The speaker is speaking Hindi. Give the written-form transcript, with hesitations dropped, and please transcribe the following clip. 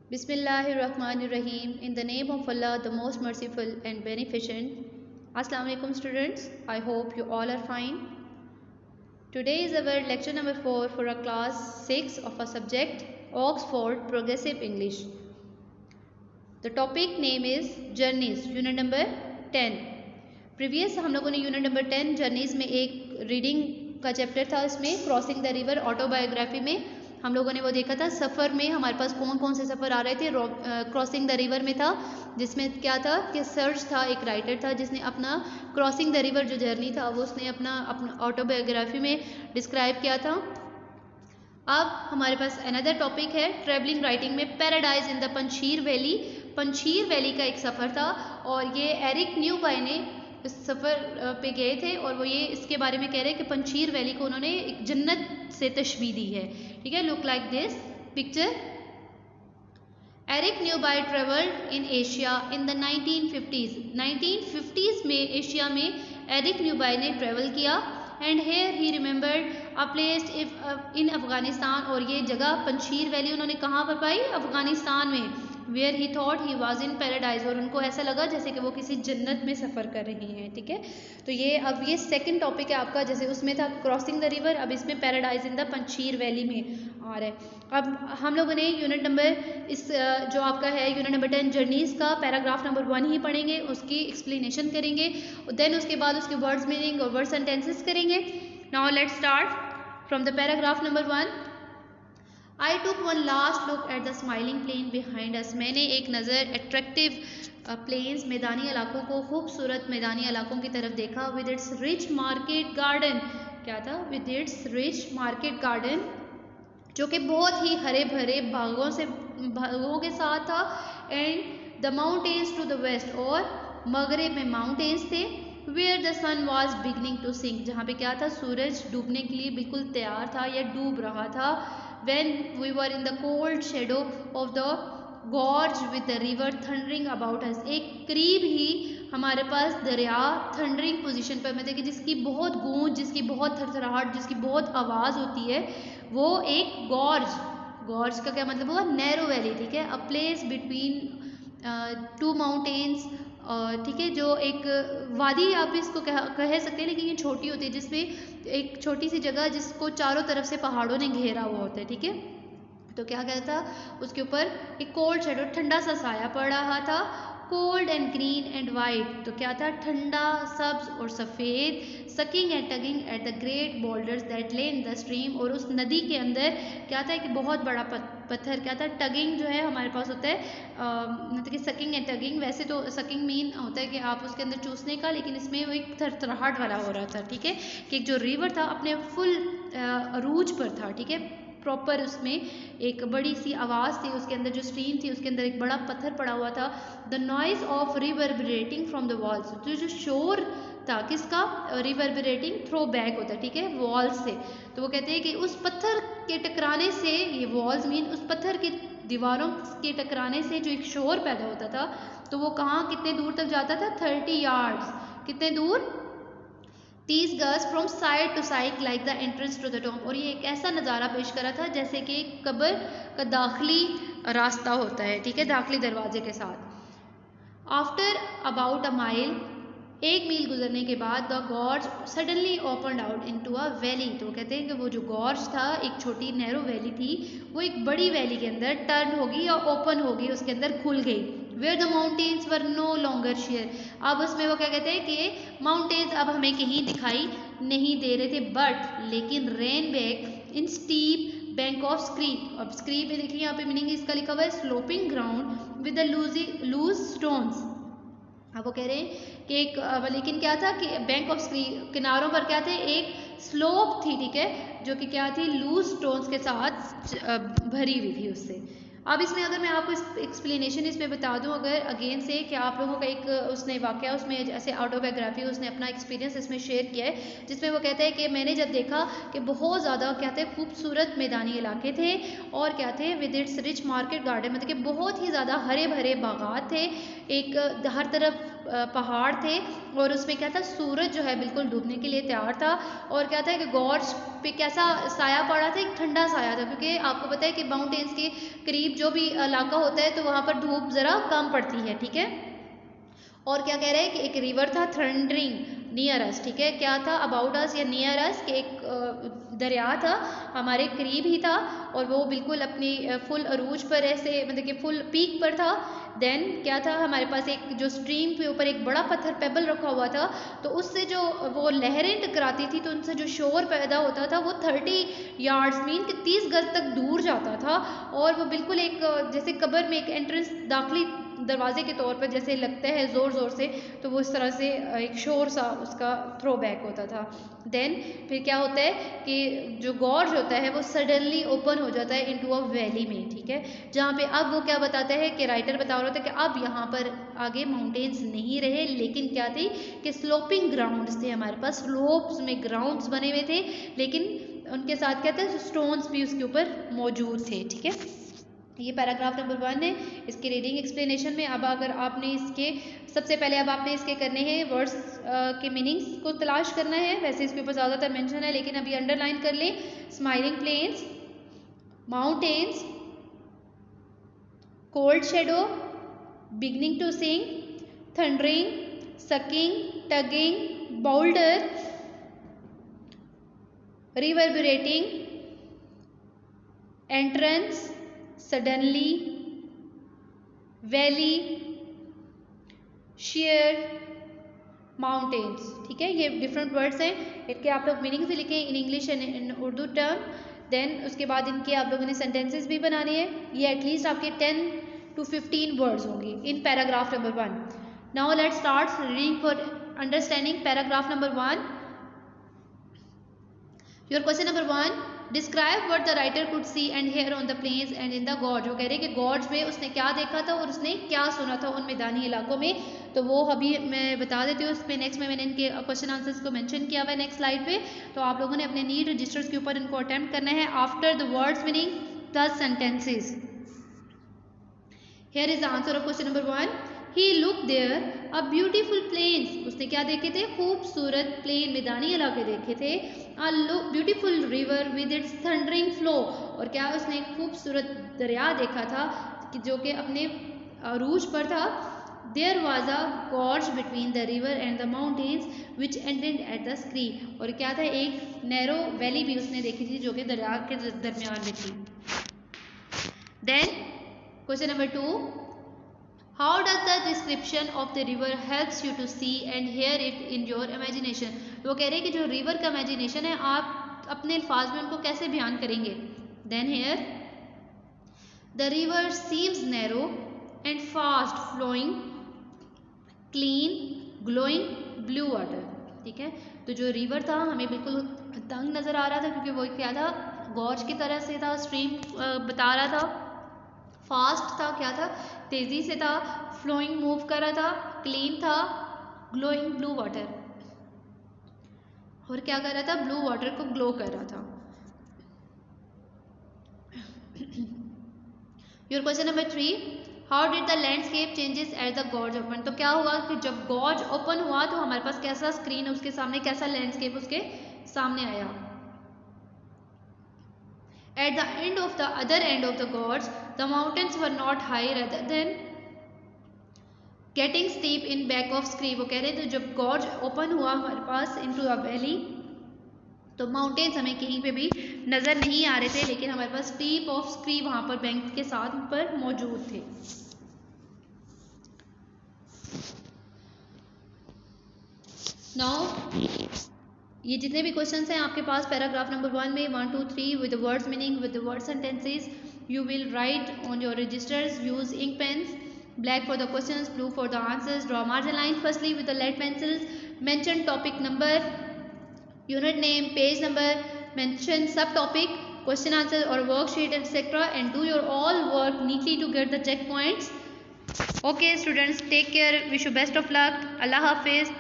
Bismillahirrahmanirrahim. In the name of Allah, the most merciful and beneficent. Assalamu alaikum students. I hope you all are fine. Today is our lecture number 4 for our class 6 of our subject Oxford Progressive English. The topic name is Journeys, unit number 10. Previous हम लोगों ने यूनिट नंबर 10 जर्नीज में एक रीडिंग का चैप्टर था, इसमें क्रॉसिंग द रिवर ऑटोबायोग्राफी में हम लोगों ने वो देखा था। सफ़र में हमारे पास कौन कौन से सफ़र आ रहे थे। क्रॉसिंग द रिवर में था, जिसमें क्या था कि सर्च था, एक राइटर था जिसने अपना क्रॉसिंग द रिवर जो जर्नी था वो उसने अपना ऑटोबायोग्राफी में डिस्क्राइब किया था। अब हमारे पास अनदर टॉपिक है ट्रैवलिंग राइटिंग में paradise in the Panjshir valley. Panjshir valley का एक सफ़र था और ये एरिक न्यूबाई ने इस सफ़र पे गए थे और वो ये इसके बारे में कह रहे हैं कि पंजशीर वैली को उन्होंने एक जन्नत से तशबीह दी है। ठीक है, look like this picture. Eric Newby travelled in Asia in the 1950s। 1950s में एशिया में एरिक न्यूबाई ने ट्रेवल किया and here he remembered a place in Afghanistan. और ये जगह पंजशीर वैली उन्होंने कहाँ पर पाई? अफगानिस्तान में। Where he thought he was in paradise, और उनको ऐसा लगा जैसे कि वो किसी जन्नत में सफ़र कर रही हैं। ठीक है, तो ये अब ये सेकंड टॉपिक है आपका, जैसे उसमें था क्रॉसिंग द रिवर, अब इसमें paradise in the Panjshir valley में आ रहा है। अब हम लोगों ने यूनिट नंबर इस जो आपका है यूनिट नंबर 10 जर्नीज़ का पैराग्राफ नंबर 1 ही पढ़ेंगे, उसकी एक्सप्लेनेशन करेंगे, देन उसके बाद उसके वर्ड्स मीनिंग और वर्ड सेंटेंसेस करेंगे। Now let's start from the paragraph number 1। I took one last look at the smiling plain behind us। मैंने एक नज़र अट्रैक्टिव प्लेन्स मैदानी इलाकों को, खूबसूरत मैदानी इलाकों की तरफ देखा। With its rich market garden, क्या था? With its rich market garden, जो कि बहुत ही हरे भरे बागों के साथ था। And the mountains to the west, और मगरब में माउंटेन्स थे। Where the sun was beginning to sink, जहाँ पे क्या था? सूरज डूबने के लिए बिल्कुल तैयार था या डूब रहा था। When we were in the cold shadow of the gorge with the river thundering about us, एक करीब ही हमारे पास दरिया थंडरिंग पोजीशन पर में थे कि जिसकी बहुत गूंज, जिसकी बहुत थरथराहट, जिसकी बहुत आवाज़ होती है, वो एक गॉर्ज का क्या मतलब हुआ? Narrow valley. ठीक है, a place between two mountains, ठीक है, जो एक वादी आप इसको कह सकते हैं, लेकिन ये छोटी होती है, जिसमें एक छोटी सी जगह जिसको चारों तरफ से पहाड़ों ने घेरा हुआ होता है। ठीक है, तो क्या कहता, उसके ऊपर एक कोल्ड शेडो, ठंडा सा साया पड़ रहा था। Cold and green and white, तो क्या था? ठंडा, सब्ज और सफ़ेद। Sucking and tugging at the great boulders that lay in the stream, और उस नदी के अंदर क्या था? कि बहुत बड़ा पत्थर, क्या था? टगिंग जो है हमारे पास होता है, मतलब कि सकिंग एंड टगिंग, वैसे तो सकिंग मीन होता है कि आप उसके अंदर चूसने का, लेकिन इसमें वो एक थरथराहट वाला हो रहा था। ठीक है, कि जो रिवर था अपने फुल अरूज पर था। ठीक है, प्रॉपर उसमें एक बड़ी सी आवाज़ थी, उसके अंदर जो स्ट्रीम थी उसके अंदर एक बड़ा पत्थर पड़ा हुआ था। The noise of reverberating from the walls, तो जो शोर था किसका? रिवर्बरेटिंग, थ्रो बैक होता है। ठीक है, वॉल्स से। तो वो कहते हैं कि उस पत्थर के टकराने से, ये वॉल्स मीन उस पत्थर की दीवारों के टकराने से जो एक शोर पैदा होता था, तो वो कहाँ, कितने दूर तक जाता था? 30 यार्ड्स। कितने दूर? 30 गज from side to side like the entrance to the tomb. और ये एक ऐसा नज़ारा पेश करा था जैसे कि कब्र का दाखिली रास्ता होता है। ठीक है, दाखिली दरवाजे के साथ। आफ्टर अबाउट अ माइल, 1 मील गुजरने के बाद, the gorge suddenly opened out into a valley, तो कहते हैं कि वो जो गॉर्ज था, एक छोटी नैरो वैली थी, वो एक बड़ी वैली के अंदर टर्न होगी या ओपन होगी, उसके अंदर खुल गई। Where the mountains were no longer sheer, अब उसमें वो क्या कहते हैं कि माउंटेन्स अब हमें कहीं दिखाई नहीं दे रहे थे, बट लेकिन ran back in steep bank of scree. अब स्क्रीप में देखिए, यहाँ पे मीनिंग इसका लिखा हुआ है sloping ground with the loose stones. अब वो कह रहे हैं कि एक, लेकिन क्या था कि बैंक ऑफ स्क्रीप, किनारों पर क्या थे? एक स्लोप थी। ठीक है, जो कि क्या थी? लूज स्टोन्स के साथ भरी हुई थी उससे। अब इसमें अगर मैं आपको एक्सप्लेनेशन इसमें बता दूं अगर अगेन से, कि आप लोगों का एक उसने वाक़या, उसमें जैसे ऑटोबायोग्राफी, उसने अपना एक्सपीरियंस इसमें शेयर किया है, जिसमें वो कहते हैं कि मैंने जब देखा कि बहुत ज़्यादा क्या थे? खूबसूरत मैदानी इलाके थे, और क्या थे? With its rich market garden, मतलब कि बहुत ही ज़्यादा हरे भरे बागात थे, एक हर तरफ पहाड़ थे और उसमें क्या था, सूरज जो है बिल्कुल डूबने के लिए तैयार था। और क्या था कि गॉर्ज पे कैसा साया पड़ा था, एक ठंडा साया था, क्योंकि आपको पता है कि माउंटेन्स के करीब जो भी इलाका होता है तो वहाँ पर धूप ज़रा कम पड़ती है, ठीक है। और क्या कह रहे हैं कि एक रिवर था थंडरिंग नियर अस, ठीक है, क्या था, अबाउट अस या नियर अस, कि एक दरिया था हमारे करीब ही था और वो बिल्कुल अपनी फुल अरूज पर ऐसे, मतलब कि फुल पीक पर था। देन क्या था, हमारे पास एक जो स्ट्रीम के ऊपर एक बड़ा पत्थर पेबल रखा हुआ था, तो उससे जो वो लहरें टकराती थी तो उनसे जो शोर पैदा होता था वो 30 यार्ड्स मीन कि 30 गज तक दूर जाता था। और वो बिल्कुल एक जैसे कब्र में एक एंट्रेंस दाखिली दरवाजे के तौर पर जैसे लगता है ज़ोर ज़ोर से, तो वो इस तरह से एक शोर सा उसका थ्रो बैक होता था। देन फिर क्या होता है कि जो गॉर्ज होता है वो सडनली ओपन हो जाता है इनटू अ वैली में, ठीक है, जहाँ पे अब वो क्या बताता है कि राइटर बता रहा था कि अब यहाँ पर आगे माउंटेन्स नहीं रहे, लेकिन क्या थी कि स्लोपिंग ग्राउंड्स थे, हमारे पास स्लोप्स में ग्राउंड्स बने हुए थे, लेकिन उनके साथ क्या था, स्टोन्स भी उसके ऊपर मौजूद थे, ठीक है। ये पैराग्राफ नंबर 1 है इसके रीडिंग एक्सप्लेनेशन में। अब अगर आपने इसके सबसे पहले अब आपने इसके करने हैं वर्ड्स के मीनिंग्स को तलाश करना है, वैसे इसके ऊपर ज़्यादातर मेंशन है लेकिन अभी अंडरलाइन कर लें। Smiling plains, mountains, cold shadow, beginning to sing, thundering, sucking, tugging, boulder, reverberating, entrance, suddenly, valley, share, mountains, ठीक है। ये डिफरेंट वर्ड्स हैं, इनके आप लोग मीनिंग भी लिखें in English and in Urdu term. Then उसके बाद इनके आप लोगों ने सेंटेंसेस भी बनाने हैं। ये एटलीस्ट आपके 10 to 15 वर्ड्स होंगे in paragraph number 1। Now let's start reading for understanding paragraph number 1। Your question number 1, describe what the writer could see and hear on the plains and in the gorge. वो कह रहे हैं कि गॉर्ज में उसने क्या देखा था और उसने क्या सुना था उन मैदानी इलाकों में, तो वो अभी मैं बता देती हूँ। उसमें नेक्स्ट में मैंने इनके क्वेश्चन आंसर्स को मेंशन किया हुआ है नेक्स्ट स्लाइड पे, तो आप लोगों ने अपने नीड रजिस्टर्स के ऊपर इनको अटेम्प्ट करना है। After the words meaning plus sentences. Here is the answer of question number 1। He looked there a beautiful plains, उसने क्या देखे थे, खूबसूरत प्लेन मैदानी इलाके देखे थे। A beautiful river with its thundering flow, और क्या उसने एक खूबसूरत दरिया देखा था कि जो कि अपने अरूज पर था। There was a gorge between the river and the mountains which ended at the scree, और क्या था, एक नैरो वैली भी उसने देखी थी जो कि दरिया के दरमियान में थी। Then question number 2, how does the description of the river helps you to see and hear it in your imagination। वो कह रहे हैं कि जो रिवर का इमेजिनेशन है आप अपने अल्फाज में उनको कैसे बयान करेंगे। Then here the river seems narrow and fast flowing, clean, glowing blue water, ठीक है। तो जो रिवर था हमें बिल्कुल तंग नज़र आ रहा था क्योंकि वो क्या था, गॉर्ज की तरह से था, स्ट्रीम बता रहा था, फास्ट था, क्या था, तेज़ी से था, फ्लोइंग मूव कर रहा था, क्लीन था, ग्लोइंग ब्लू वाटर, और क्या कर रहा था, ब्लू वाटर को ग्लो कर रहा था। Your question number 3, how did the landscape changes at the gorge open. तो क्या हुआ कि जब गॉर्ज ओपन हुआ तो हमारे पास कैसा स्क्रीन उसके सामने, कैसा लैंडस्केप उसके सामने आया। At the end of the other end of the gorge, the mountains were not high rather than getting steep in back of scree। वो कह रहे थे जब गॉर्ज ओपन हुआ हमारे पास into a valley, तो माउंटेन्स हमें कहीं पे भी नज़र नहीं आ रहे थे, लेकिन हमारे पास स्टीप ऑफ स्क्री वहाँ पर बैंक के साथ पर मौजूद थे। नाउ ये जितने भी क्वेश्चंस हैं आपके पास पैराग्राफ नंबर 1 में 1, 2, 3 with the words meaning, with the word sentences, you will write on your registers, use ink pens, black for the questions, blue for the answers, draw margin line firstly with the lead pencils, mention topic number, unit name, page number, mention subtopic, question answer or worksheet etc. and do your all work neatly to get the checkpoints. Okay students, take care, wish you best of luck. Allah Hafiz.